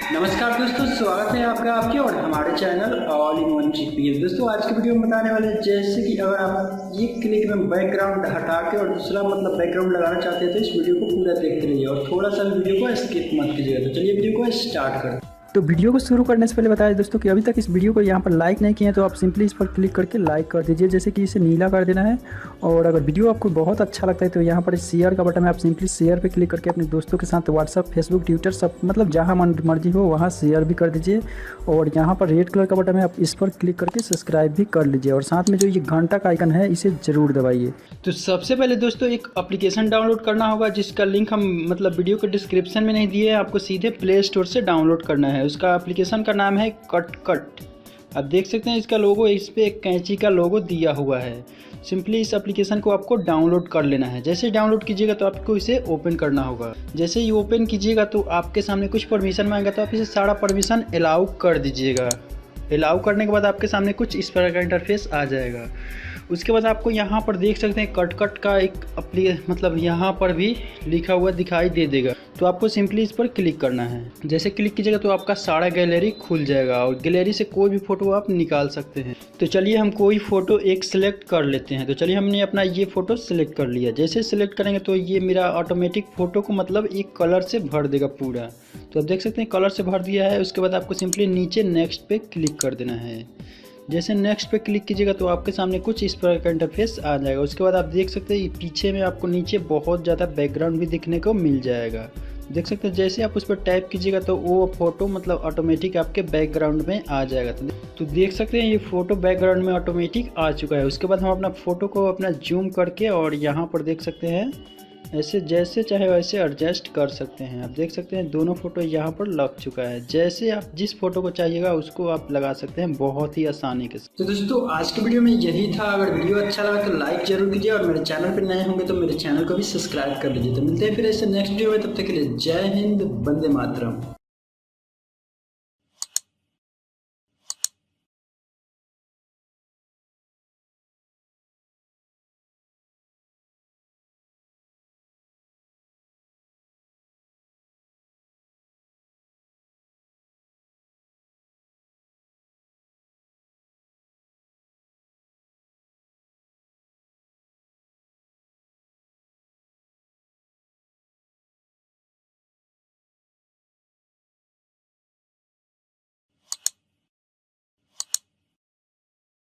नमस्कार दोस्तों, स्वागत है आपका आपके और हमारे channel all in one GPL. दोस्तों आज की वीडियो में बताने वाले हैं जैसे कि अगर आप एक क्लिक में बैकग्राउंड हटा के और दूसरा बैकग्राउंड लगाना चाहते हैं तो इस वीडियो को पूरा देखते रहिए और थोड़ा सा वीडियो को स्किप मत कीजिएगा। तो चलिए वीडियो को स्टार्ट करते हैं। तो वीडियो को शुरू करने से पहले बताया दोस्तों कि अभी तक इस वीडियो को यहाँ पर लाइक नहीं किए हैं तो आप सिंपली इस पर क्लिक करके लाइक कर दीजिए, जैसे कि इसे नीला कर देना है। और अगर वीडियो आपको बहुत अच्छा लगता है तो यहाँ पर शेयर का बटन है, आप सिंपली शेयर पे क्लिक करके अपने दोस्तों के साथ व्हाट्सअप, फेसबुक, ट्विटर सब जहाँ मर्जी हो वहाँ शेयर भी कर दीजिए। और यहाँ पर रेड कलर का बटन है, आप इस पर क्लिक करके सब्सक्राइब भी कर लीजिए और साथ में जो ये घंटा का आइकन है इसे ज़रूर दबाइए। तो सबसे पहले दोस्तों एक एप्लीकेशन डाउनलोड करना होगा जिसका लिंक हम वीडियो के डिस्क्रिप्शन में नहीं दिए हैं, आपको सीधे प्ले स्टोर से डाउनलोड करना है। उसका एप्लीकेशन का नाम है कट। आप देख सकते हैं इसका लोगो, इस पे एक कैंची का लोगो दिया हुआ है। सिंपली इस एप्लीकेशन को आपको डाउनलोड कर लेना है। जैसे डाउनलोड कीजिएगा तो आपको इसे ओपन करना होगा। जैसे ही ओपन कीजिएगा तो आपके सामने कुछ परमिशन मांगेगा, तो आप इसे सारा परमिशन अलाउ कर दीजिएगा। अलाउ करने के बाद आपके सामने कुछ इस तरह का इंटरफेस आ जाएगा। उसके बाद आपको यहाँ पर देख सकते हैं कट का एक यहाँ पर भी लिखा हुआ दिखाई दे देगा, तो आपको सिंपली इस पर क्लिक करना है। जैसे क्लिक कीजिएगा तो आपका सारा गैलरी खुल जाएगा और गैलरी से कोई भी फ़ोटो आप निकाल सकते हैं। तो चलिए हम कोई फ़ोटो एक सिलेक्ट कर लेते हैं। तो चलिए हमने अपना ये फ़ोटो सिलेक्ट कर लिया। जैसे सिलेक्ट करेंगे तो ये मेरा ऑटोमेटिक फ़ोटो को एक कलर से भर देगा पूरा। तो आप देख सकते हैं कलर से भर दिया है। उसके बाद आपको सिंपली नीचे नेक्स्ट पे क्लिक कर देना है। जैसे नेक्स्ट पे क्लिक कीजिएगा तो आपके सामने कुछ इस प्रकार का इंटरफेस आ जाएगा। उसके बाद आप देख सकते हैं पीछे में आपको नीचे बहुत ज़्यादा बैकग्राउंड भी दिखने को मिल जाएगा। देख सकते हैं जैसे आप उस पर टैप कीजिएगा तो वो फ़ोटो ऑटोमेटिक आपके बैकग्राउंड में आ जाएगा। तो देख सकते हैं ये फ़ोटो बैकग्राउंड में ऑटोमेटिक आ चुका है। उसके बाद हम अपना फ़ोटो को जूम करके और यहाँ पर देख सकते हैं ऐसे जैसे चाहे वैसे एडजस्ट कर सकते हैं। आप देख सकते हैं दोनों फ़ोटो यहाँ पर लग चुका है। जैसे आप जिस फ़ोटो को चाहिएगा उसको आप लगा सकते हैं बहुत ही आसानी के साथ। तो दोस्तों आज के वीडियो में यही था। अगर वीडियो अच्छा लगा तो लाइक जरूर कीजिए और मेरे चैनल पर नए होंगे तो मेरे चैनल को भी सब्सक्राइब कर लीजिए। तो मिलते हैं फिर ऐसे नेक्स्ट वीडियो में, तब तक के लिए जय हिंद, वंदे मातरम।